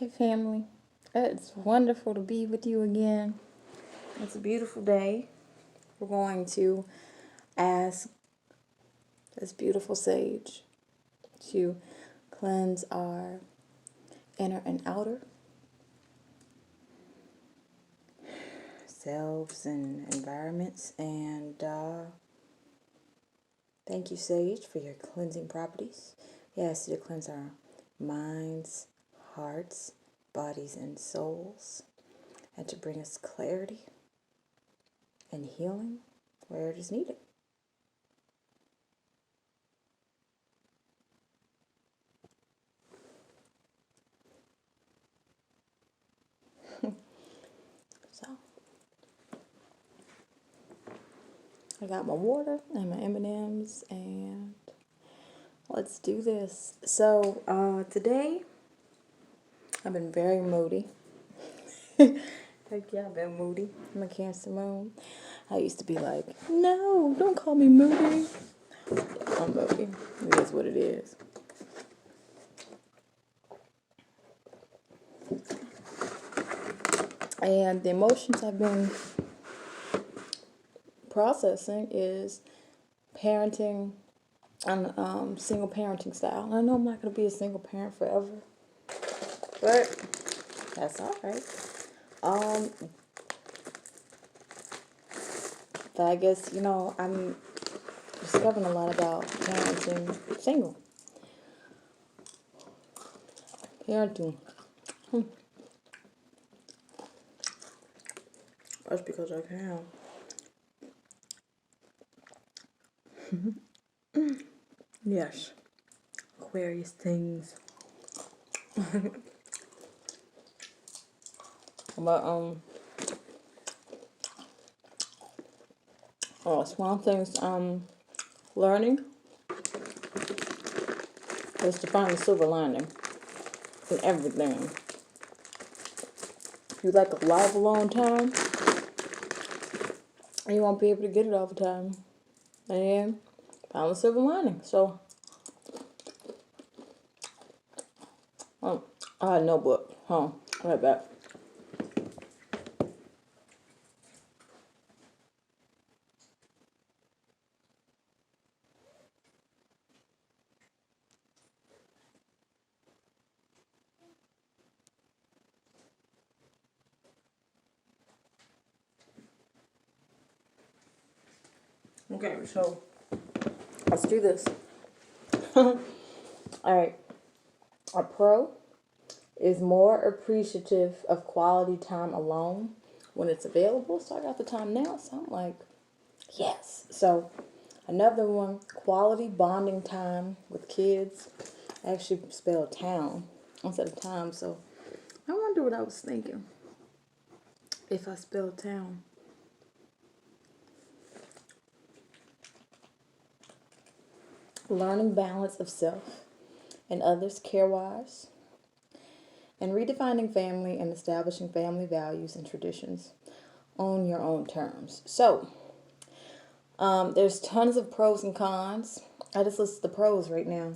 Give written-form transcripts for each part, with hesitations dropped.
Hey family, it's wonderful to be with you again. It's a beautiful day. We're going to ask this beautiful sage to cleanse our inner and outer selves and environments. And thank you, sage, for your cleansing properties. Yes, to cleanse our minds, hearts, bodies, and souls, and to bring us clarity and healing where it is needed. So, I got my water and my M&Ms, and let's do this. So, today I've been very moody. Heck yeah, I've been moody. I'm a Cancer moon. I used to be like, no, don't call me moody. I'm moody. It is what it is. And the emotions I've been processing is parenting and single parenting style. And I know I'm not going to be a single parent forever, but that's all right. But I guess, I'm discovering a lot about parenting single. Parenting. That's because I can. Yes. Aquarius things. But, it's one of the things I'm learning is to find the silver lining in everything. You like a lot of alone time, and you won't be able to get it all the time. And found the silver lining. So, I had no book. Right back. Okay, so let's do this. All right. A pro is more appreciative of quality time alone when it's available. So I got the time now, so I'm like, yes. So another one, quality bonding time with kids. I actually spelled town instead of time, so I wonder what I was thinking if I spelled town. Learning balance of self and others care-wise, and redefining family and establishing family values and traditions on your own terms. So, there's tons of pros and cons. I just listed the pros right now.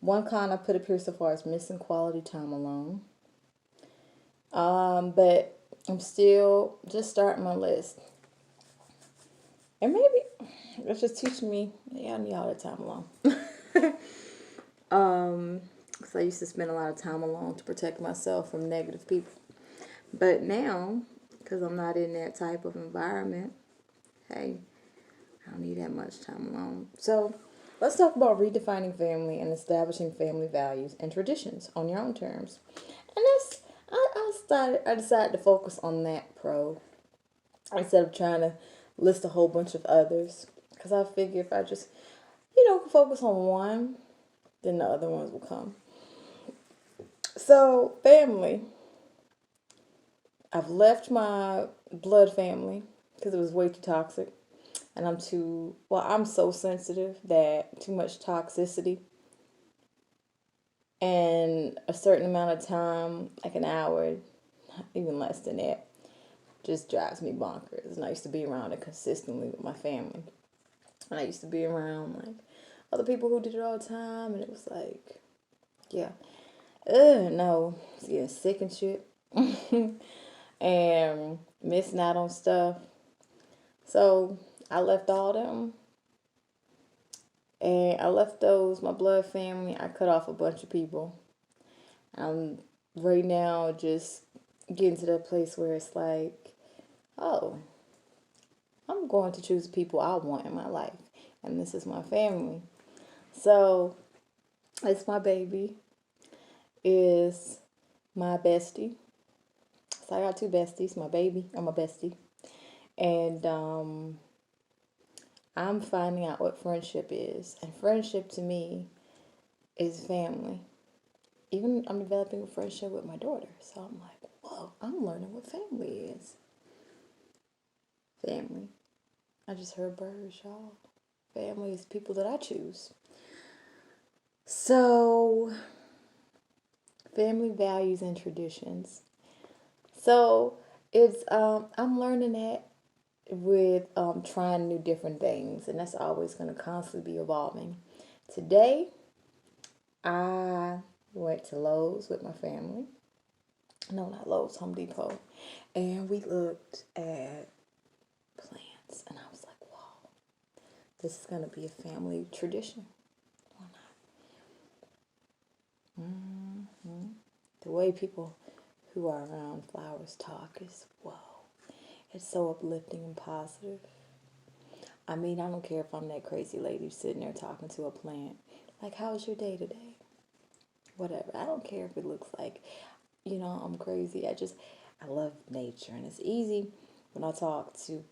One con I put up here so far is missing quality time alone. But I'm still just starting my list. And maybe it's just teaching me, yeah, I need all that time alone. Because I used to spend a lot of time alone to protect myself from negative people. But now, because I'm not in that type of environment, hey, I don't need that much time alone. So let's talk about redefining family and establishing family values and traditions on your own terms. And that's I decided to focus on that pro instead of trying to list a whole bunch of others. Because I figure if I just, focus on one, then the other ones will come. So, family. I've left my blood family because it was way too toxic. And I'm so sensitive that too much toxicity and a certain amount of time, like an hour, even less than that, just drives me bonkers. And I used to be around it consistently with my family. And I used to be around like other people who did it all the time, and it was like, Yeah. No. Getting sick and shit. And missing out on stuff. So I left all them. And I left those, my blood family. I cut off a bunch of people. I'm right now just getting to that place where it's like, oh, I'm going to choose people I want in my life. And this is my family. So it's my baby, is my bestie. So I got two besties, my baby and my bestie. And I'm finding out what friendship is. And friendship to me is family. Even I'm developing a friendship with my daughter. So I'm like, whoa, I'm learning what family is. Family. I just heard birds, y'all. Family is people that I choose. So, family values and traditions. So, it's I'm learning that with trying new different things, and that's always going to constantly be evolving. Today, I went to Lowe's with my family. No, not Lowe's, Home Depot, and we looked at plants, and I was like, "Wow, this is going to be a family tradition." Why not? The way people who are around flowers talk is whoa. It's so uplifting and positive. I mean, I don't care if I'm that crazy lady sitting there talking to a plant. Like, how's your day today? Whatever. I don't care if it looks like, I'm crazy. I love nature. And it's easy when I talk to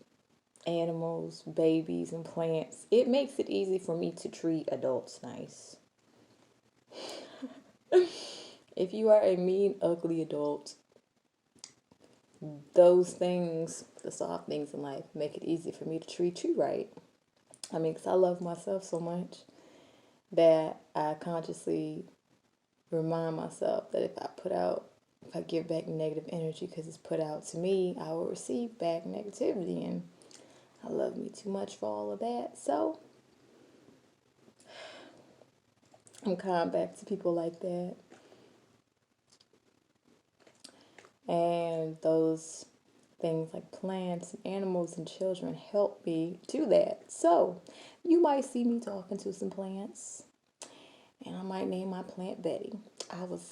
animals, babies, and plants. It makes it easy for me to treat adults nice. If you are a mean, ugly adult, those things, the soft things in life, make it easy for me to treat you right. I mean, because I love myself so much that I consciously remind myself that if I give back negative energy because it's put out to me, I will receive back negativity. And I love me too much for all of that. So I'm kind back to people like that. And those things like plants and animals and children help me do that. So you might see me talking to some plants, and I might name my plant Betty. I was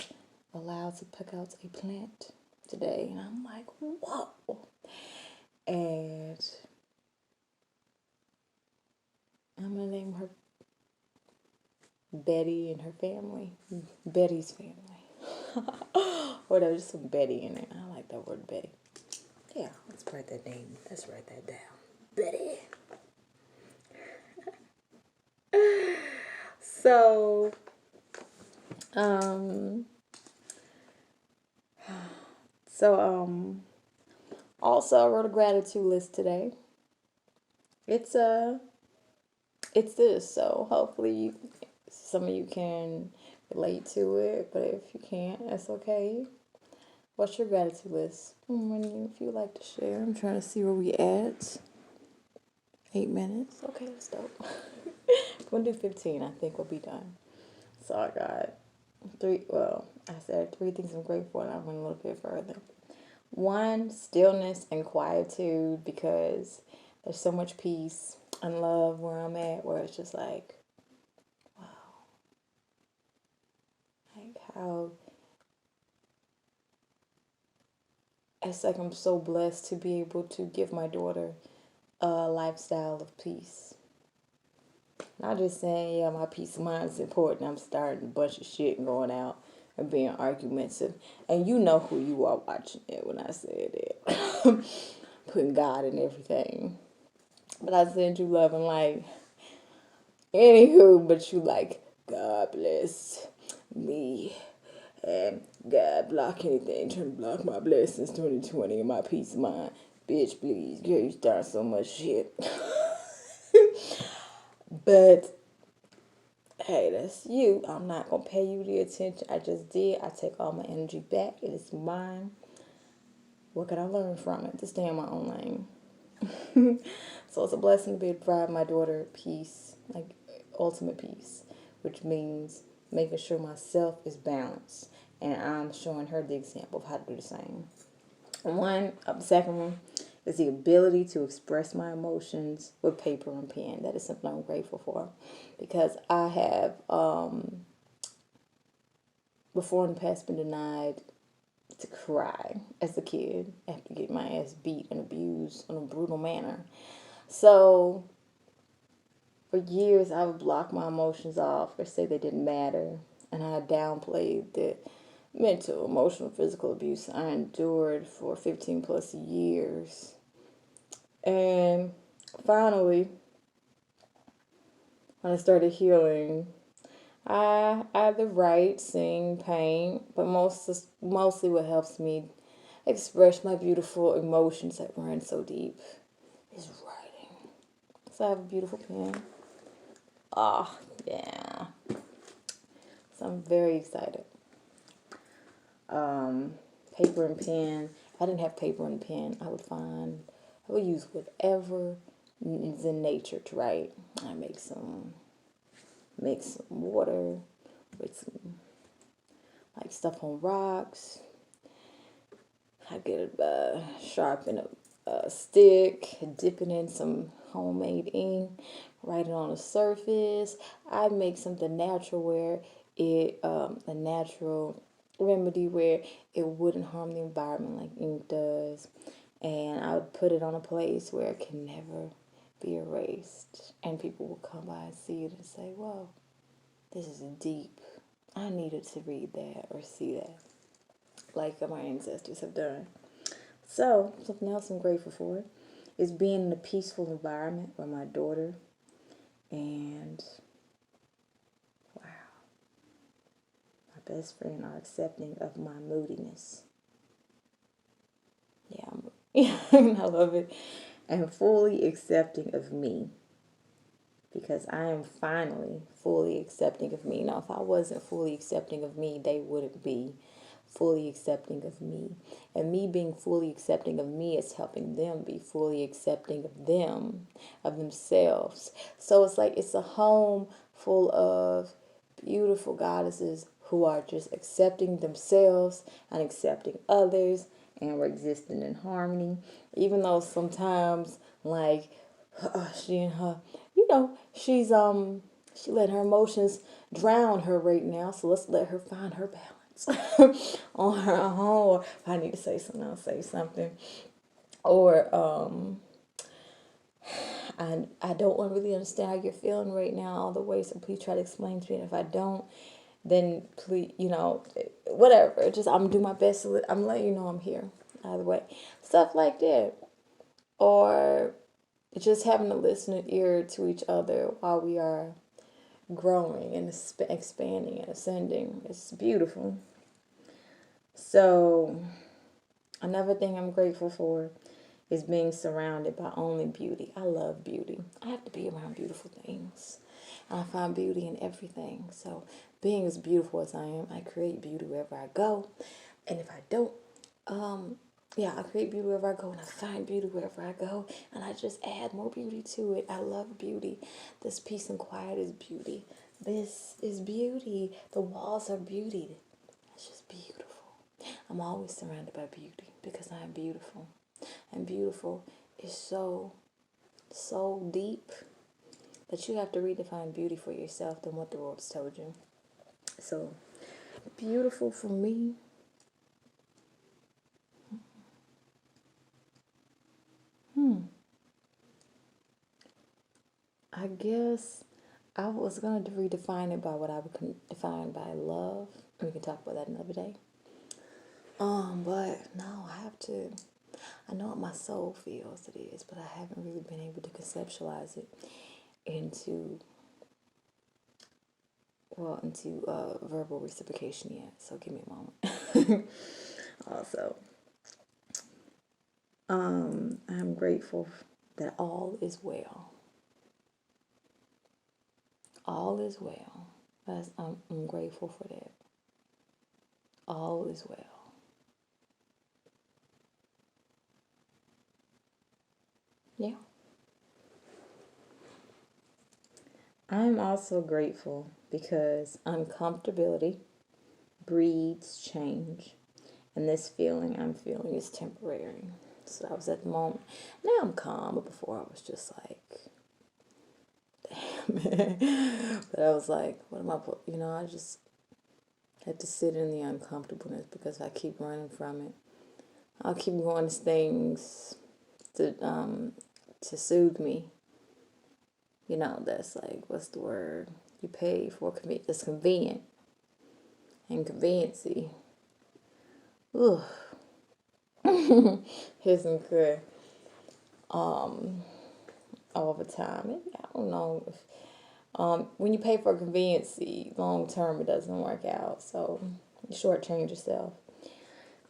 allowed to pick out a plant today, and I'm like, whoa. And I'm gonna name her Betty and her family, Betty's family. Whatever, just some Betty in it. I like that word Betty. Yeah, let's write that name. Let's write that down. Betty. So, um, so, also I wrote a gratitude list today. It's it's this. So hopefully some of you can relate to it, but if you can't, that's okay. What's your gratitude list? If you like to share, I'm trying to see where we at. 8 minutes. Okay, that's dope. We'll do 15. I think we'll be done. So I got I said 3 things I'm grateful, and I went a little bit further. One, stillness and quietude, because there's so much peace and love where I'm at, where it's just like, wow, like how it's like I'm so blessed to be able to give my daughter a lifestyle of peace. Not just saying, yeah, my peace of mind is important. I'm starting a bunch of shit and going out and being argumentative. And you know who you are watching it when I said it. Putting God in everything. But I send you love and light. Anywho, but you like, God bless me. And God block anything. Trying to block my blessings 2020 and my peace of mind. Bitch, please. Girl, you start so much shit. But hey, that's you. I'm not going to pay you the attention I just did. I take all my energy back. It is mine. What can I learn from it? To stay in my own lane. So it's a blessing to be able to provide my daughter peace, like ultimate peace, which means making sure myself is balanced. And I'm showing her the example of how to do the same. The second one is the ability to express my emotions with paper and pen. That is something I'm grateful for, because I have, before in the past, been denied to cry as a kid after getting my ass beat and abused in a brutal manner. So for years, I would block my emotions off or say they didn't matter, and I downplayed the mental, emotional, physical abuse I endured for 15 plus years. And finally, when I started healing, I either write, sing, paint, but mostly what helps me express my beautiful emotions that run so deep is writing. So I have a beautiful pen. Oh, yeah. So I'm very excited. Paper and pen. If I didn't have paper and pen, I would use whatever is in nature to write. I mix some water with some like stuff on rocks. I get sharpen a stick, dip it in some homemade ink, write it on the surface. I make something natural where a natural remedy where it wouldn't harm the environment like ink does, and I would put it on a place where it can never be erased, and people will come by and see it and say, "Whoa, this is deep. I needed to read that or see that," like my ancestors have done. So, something else I'm grateful for is being in a peaceful environment where my daughter and, wow, my best friend are accepting of my moodiness. Yeah, I love it. And fully accepting of me, because I am finally fully accepting of me. Now, if I wasn't fully accepting of me, they wouldn't be fully accepting of me. And me being fully accepting of me is helping them be fully accepting of them, of themselves. So it's like it's a home full of beautiful goddesses who are just accepting themselves and accepting others, and we're existing in harmony. Even though sometimes, like, she and her, she let her emotions drown her right now, so let's let her find her balance on her own. Or if I need to say something, I'll say something. Or I don't want to really understand how you're feeling right now all the way, so please try to explain to me. And if I don't, then please, whatever. Just I'm gonna do my best. I'm letting you know I'm here. Either way, stuff like that, or just having a listening ear to each other while we are growing and expanding and ascending. It's beautiful. So another thing I'm grateful for is being surrounded by only beauty. I love beauty. I have to be around beautiful things. And I find beauty in everything. So being as beautiful as I am, I create beauty wherever I go. And if I don't, I create beauty wherever I go, and I find beauty wherever I go, and I just add more beauty to it. I love beauty. This peace and quiet is beauty. This is beauty. The walls are beauty. It's just beautiful. I'm always surrounded by beauty because I am beautiful. And beautiful is so, so deep that you have to redefine beauty for yourself than what the world's told you. So, beautiful for me. I guess I was going to redefine it by what I would define by love. We can talk about that another day. But no, I know what my soul feels it is, but I haven't really been able to conceptualize it into verbal reciprocation yet. So give me a moment. Also, I'm grateful that all is well. All is well. I'm grateful for that. All is well. Yeah. I'm also grateful because uncomfortability breeds change. And this feeling I'm feeling is temporary. So I was at the moment. Now I'm calm, but before I was just like, damn. But I was like, what am I, I just had to sit in the uncomfortableness because I keep running from it. I'll keep going to things to soothe me. That's like, what's the word? You pay for it's convenient. Inconveniency. Ugh. Isn't good. All the time. Maybe, I don't know if when you pay for conveniency, long term it doesn't work out. So you shortchange yourself.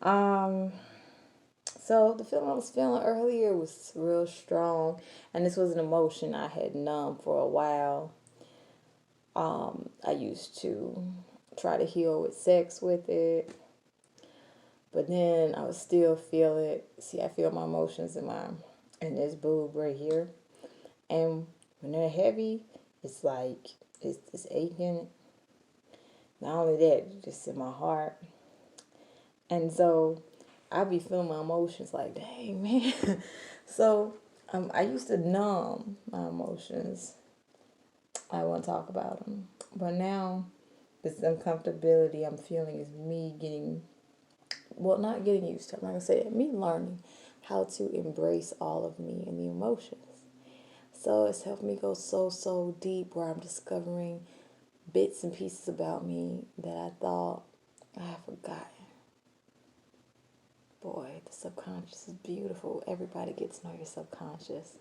Um, so the feeling I was feeling earlier was real strong, and this was an emotion I had numb for a while. I used to try to heal with sex with it, but then I would still feel it. See, I feel my emotions in this boob right here, and when they're heavy, it's like it's aching. Not only that, just in my heart. And so I be feeling my emotions like, dang, man. So I used to numb my emotions. I won't talk about them. But now, this uncomfortability I'm feeling is me getting, well, not getting used to. I'm not going to say that. Me learning how to embrace all of me and the emotions. So it's helped me go so deep where I'm discovering bits and pieces about me that I thought I had forgotten. Boy, the subconscious is beautiful. Everybody gets to know your subconscious.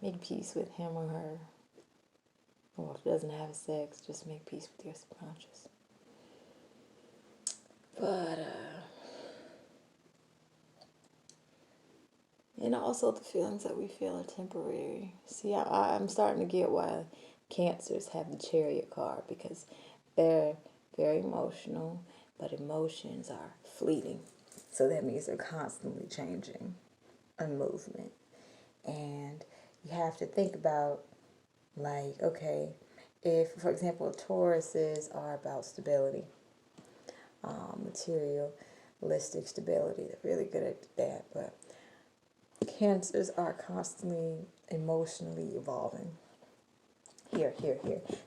Make peace with him or her. Or if it doesn't have sex, just make peace with your subconscious. But, and also the feelings that we feel are temporary. See, I'm starting to get why cancers have the chariot card, because they're very emotional, but emotions are fleeting. So that means they're constantly changing a movement. And you have to think about, like, okay, if, for example, Tauruses are about stability, materialistic stability, they're really good at that, but Cancers are constantly emotionally evolving. Here.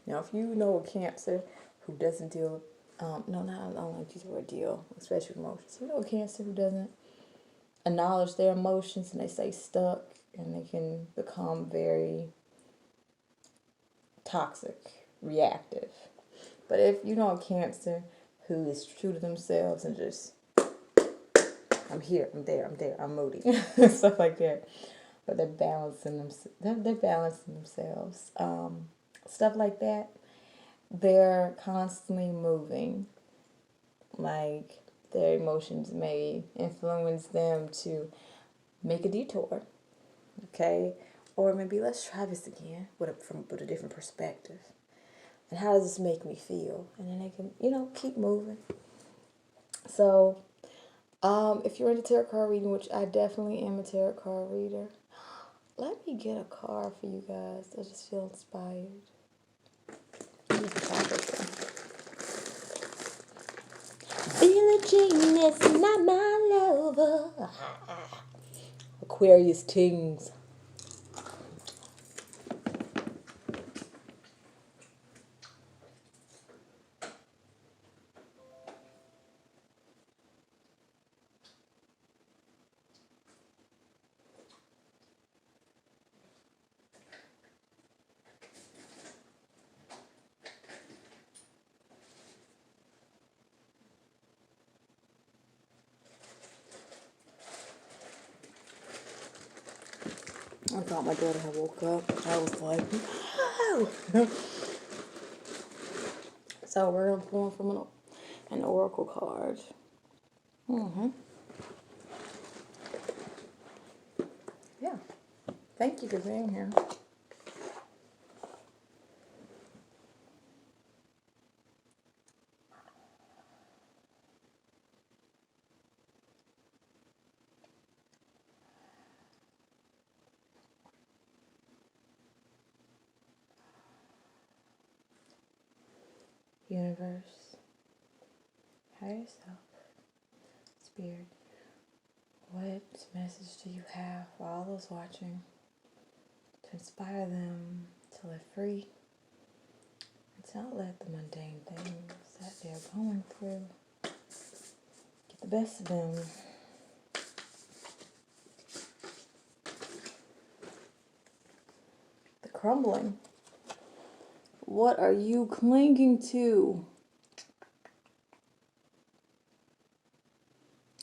Now, if you know a Cancer who doesn't deal, no, not, I don't like to use the word deal, especially with emotions. You know a Cancer who doesn't acknowledge their emotions and they stay stuck and they can become very toxic, reactive. But if you know a Cancer who is true to themselves and just, I'm here, I'm moody, stuff like that. But they're balancing they're balancing themselves. Stuff like that. They're constantly moving. Like their emotions may influence them to make a detour. Okay? Or maybe let's try this again with a different perspective. And how does this make me feel? And then they can, keep moving. So, if you're into tarot card reading, which I definitely am a tarot card reader, let me get a card for you guys. I just feel inspired. Billie Jean is not my lover. Aquarius Tings. I thought my daughter had woke up. I was like, no. So we're pulling from an oracle card. Yeah. Thank you for being here. universe, higher self, spirit, what message do you have for all those watching to inspire them to live free and to not let the mundane things that they're going through get the best of them? The crumbling. What are you clinging to?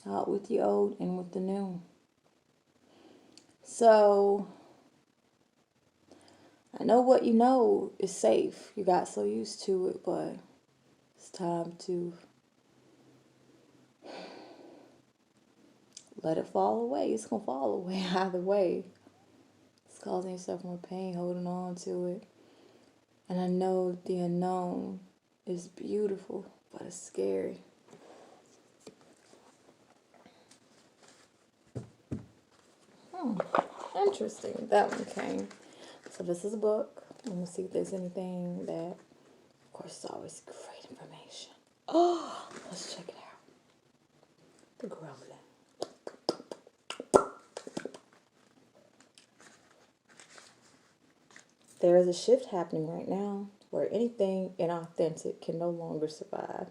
Out with the old and with the new. So, I know what you know is safe. You got so used to it, but it's time to let it fall away. It's going to fall away either way. It's causing yourself more pain holding on to it. And I know the unknown is beautiful, but it's scary. Interesting. That one came. So this is a book. I'm going to see if there's anything that, of course, it's always great information. Oh, let's check it out. The grumbling. There is a shift happening right now where anything inauthentic can no longer survive.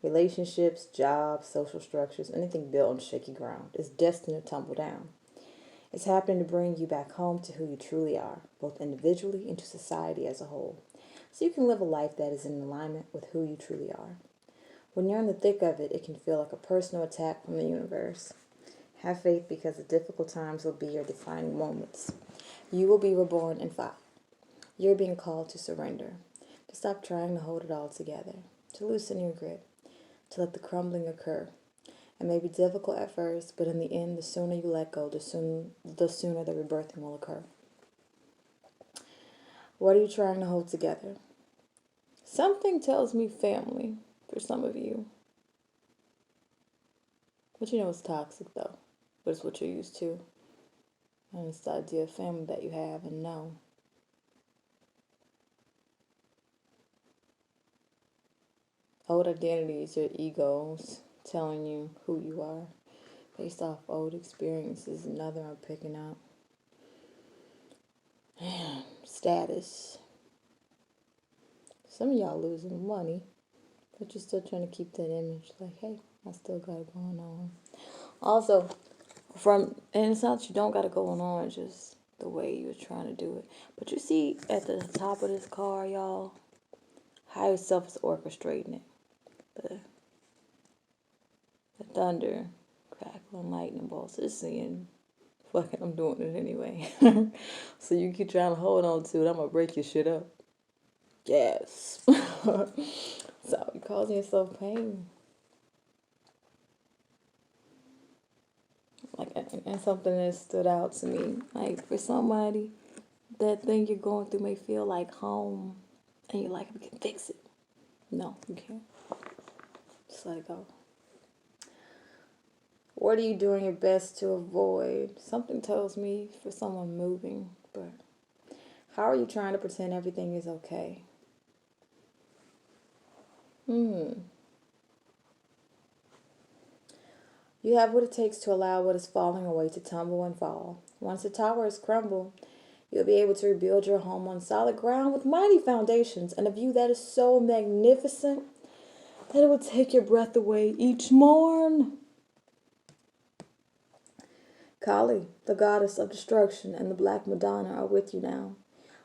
Relationships, jobs, social structures, anything built on shaky ground is destined to tumble down. It's happening to bring you back home to who you truly are, both individually and to society as a whole, so you can live a life that is in alignment with who you truly are. When you're in the thick of it, it can feel like a personal attack from the universe. Have faith because the difficult times will be your defining moments. You will be reborn in fire. You're being called to surrender, to stop trying to hold it all together, to loosen your grip, to let the crumbling occur. It may be difficult at first, but in the end, the sooner you let go, the sooner the rebirthing will occur. What are you trying to hold together? Something tells me family for some of you. But you know it's toxic though. But it's what you're used to. And it's the idea of family that you have and know. Old identities, your egos telling you who you are based off old experiences. Another I'm picking up. Status. Some of y'all losing money, but you're still trying to keep that image like, hey, I still got it going on. Also, and it's not that you don't got it going on, it's just the way you're trying to do it. But you see at the top of this car, y'all, higher self is orchestrating it. The thunder, crackle, and lightning bolts is saying, fuck it, I'm doing it anyway. So you keep trying to hold on to it, I'm going to break your shit up. Yes. So you're causing yourself pain. Like, and something that stood out to me, like for somebody, that thing you're going through may feel like home, and you're like, we can fix it. No, you can't. Just let it go. What are you doing your best to avoid? Something tells me for someone moving, but how are you trying to pretend everything is okay? You have what it takes to allow what is falling away to tumble and fall. Once the tower is crumbled, you'll be able to rebuild your home on solid ground with mighty foundations and a view that is so magnificent that it will take your breath away each morn. Kali, the goddess of destruction, and the Black Madonna are with you now.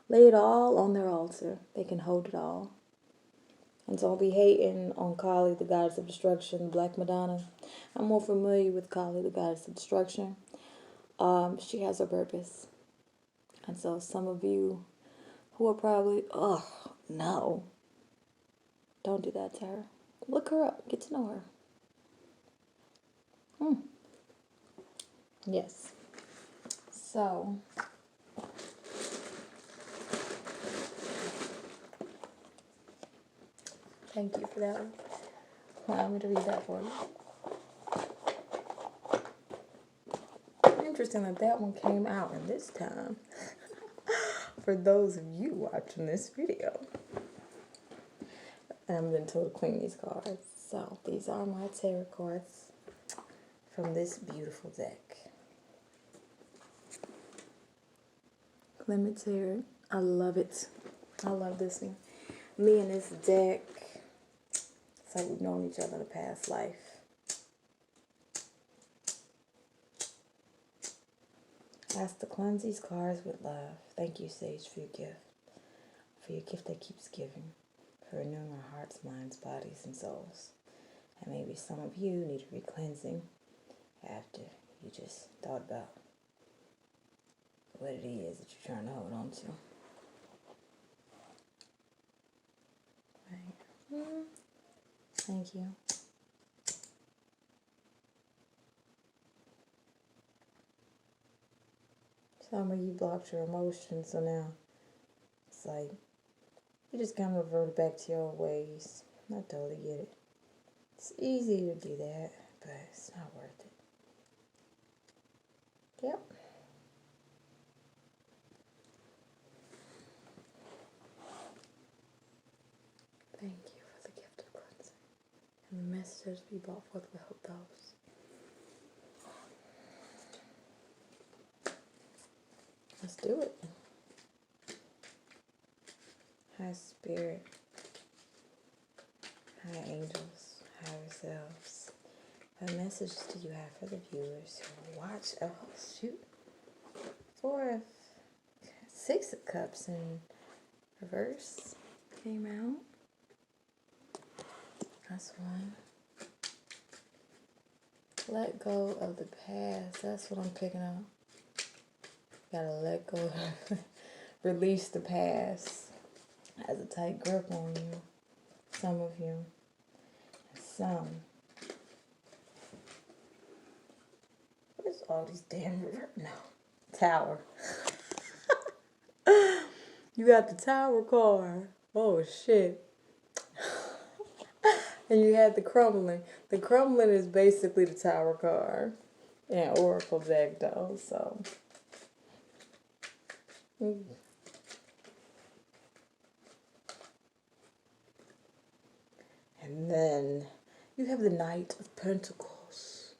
Lay it all on their altar. They can hold it all. And don't be hating on Kali, the goddess of destruction, the Black Madonna. I'm more familiar with Kali, the goddess of destruction. She has her purpose. And so some of you who are probably, oh, no. Don't do that to her. Look her up. Get to know her. Yes. So, thank you for that. Allow me to read that for you. Interesting that one came out in this time. For those of you watching this video. And I'm going to clean these cards. So these are my tarot cards from this beautiful deck. Clement Tarot. I love it. I love this one. Me and this deck, it's like we've known each other in a past life. Ask to cleanse these cards with love. Thank you, Sage, for your gift. For your gift that keeps giving. For renewing our hearts, minds, bodies, and souls. And maybe some of you need a re-cleansing after you just thought about what it is that you're trying to hold on to. Right. Thank you. Some of you blocked your emotions, so now it's like you just kind of revert back to your old ways. I totally get it. It's easy to do that, but it's not worth it. Yep. Thank you for the gift of cleansing and the messages we brought forth will help those. Let's do it. High Spirit, High Angels, Higher Selves. What messages do you have for the viewers who watch? Oh, shoot. 6 of Cups in reverse came out. That's one. Let go of the past. That's what I'm picking up. Gotta let go. Release the past. Has a tight grip on you. Some of you. Some. Where's all these damn no. Tower. You got the Tower card. Oh shit. And you had the Crumbling. The Crumbling is basically the Tower card. And Oracle deck though, so. And then you have the Knight of Pentacles.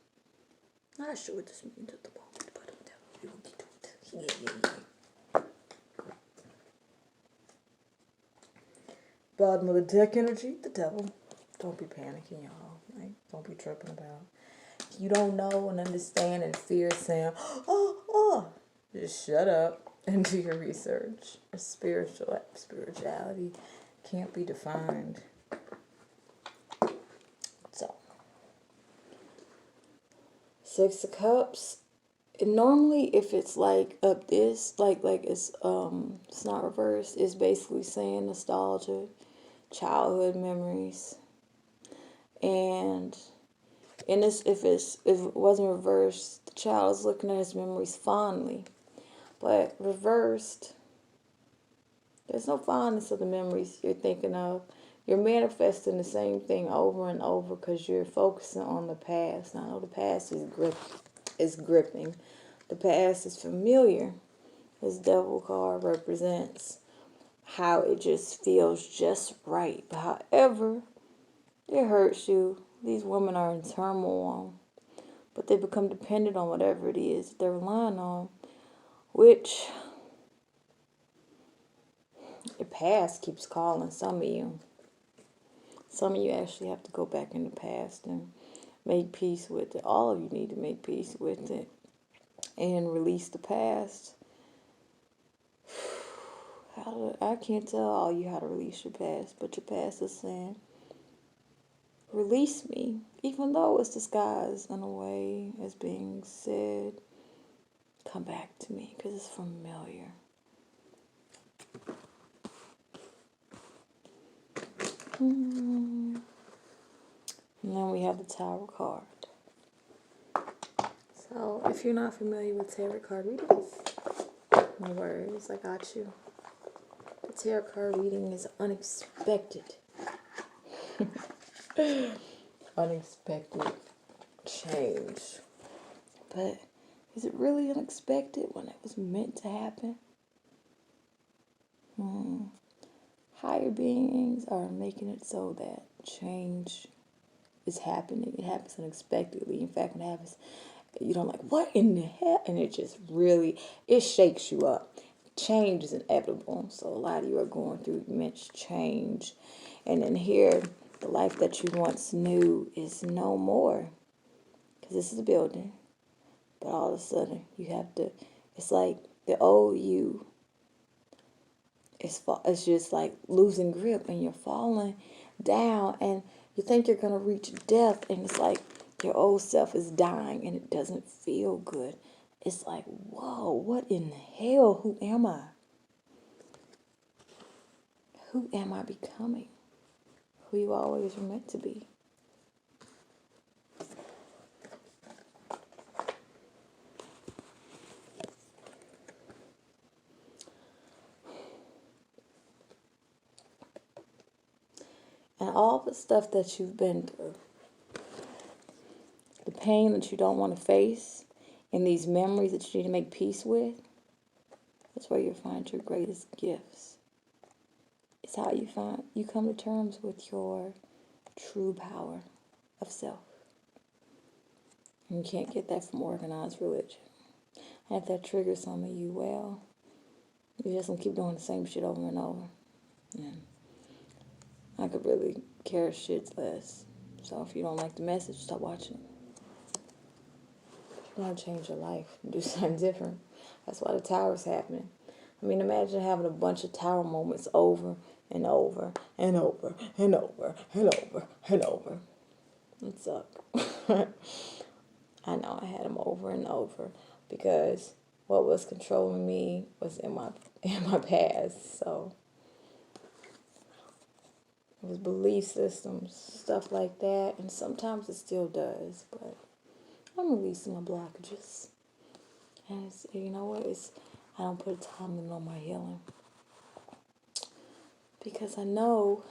Not sure what this means at the moment, but I'm telling you, yeah. Bottom of the deck energy, the Devil. Don't be panicking, y'all. Like, don't be tripping about. You don't know and understand and fear saying, oh. Just shut up and do your research. Spirituality can't be defined. So, 6 of Cups. And normally, if it's like up this, like it's not reversed. It's basically saying nostalgia, childhood memories, and this if it wasn't reversed, the child is looking at his memories fondly, but reversed, there's no fondness of the memories you're thinking of. You're manifesting the same thing over and over because you're focusing on the past. Now, I know the past is gripping. The past is familiar. This Devil card represents how it just feels just right. But however, it hurts you. These women are in turmoil. But they become dependent on whatever it is they're relying on. Which, the past keeps calling some of you. Some of you actually have to go back in the past and make peace with it. All of you need to make peace with it and release the past. I can't tell all you how to release your past, but your past is saying, release me, even though it's disguised in a way as being said, come back to me because it's familiar. And then we have the Tower card. So, if you're not familiar with tarot card readings, no worries, I got you. The tarot card reading is unexpected. Unexpected change. But is it really unexpected when it was meant to happen? higher beings are making it so that change is happening. It happens unexpectedly. In fact, when it happens, you don't like, what in the hell? And it just really, it shakes you up. Change is inevitable. So a lot of you are going through immense change. And then here, the life that you once knew is no more. Because this is a building. But all of a sudden, you have to, it's like the old you, it's just like losing grip and you're falling down and you think you're going to reach death and it's like your old self is dying and it doesn't feel good. It's like, whoa, what in the hell? Who am I? Who am I becoming? Who you always were meant to be. And all the stuff that you've been through, the pain that you don't want to face, and these memories that you need to make peace with, that's where you find your greatest gifts. It's how you come to terms with your true power of self. And you can't get that from organized religion. And if that triggers some of you, well, you're just going to keep doing the same shit over and over. And I could really care shit less. So if you don't like the message, stop watching. You want to change your life and do something different. That's why the tower's happening. I mean, imagine having a bunch of tower moments over and over and over and over and over and over. It sucked. I know I had them over and over because what was controlling me was in my past. So it was belief systems, stuff like that, and sometimes it still does. But I'm releasing my blockages, and you know what? I don't put a time limit on my healing because I know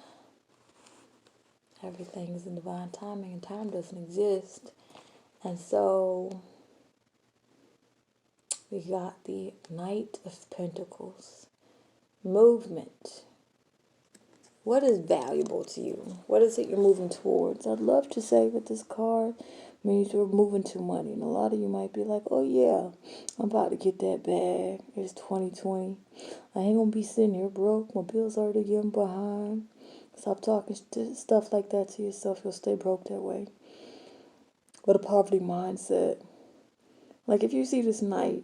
everything is in divine timing, and time doesn't exist. And so we got the Knight of Pentacles. Movement. What is valuable to you? What is it you're moving towards? I'd love to say that this card means you're moving to money. And a lot of you might be like, oh yeah, I'm about to get that bag. It's 2020. I ain't going to be sitting here broke. My bills already getting behind. Stop talking stuff like that to yourself. You'll stay broke that way. But a poverty mindset. Like if you see this knight,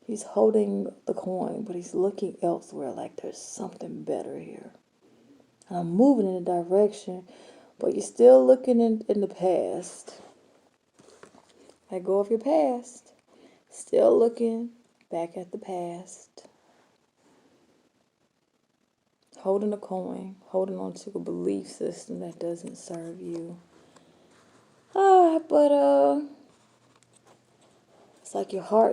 he's holding the coin, but he's looking elsewhere like there's something better here. And I'm moving in a direction, but you're still looking in the past. Let go of your past. Still looking back at the past. Holding a coin, holding on to a belief system that doesn't serve you. But it's like your heart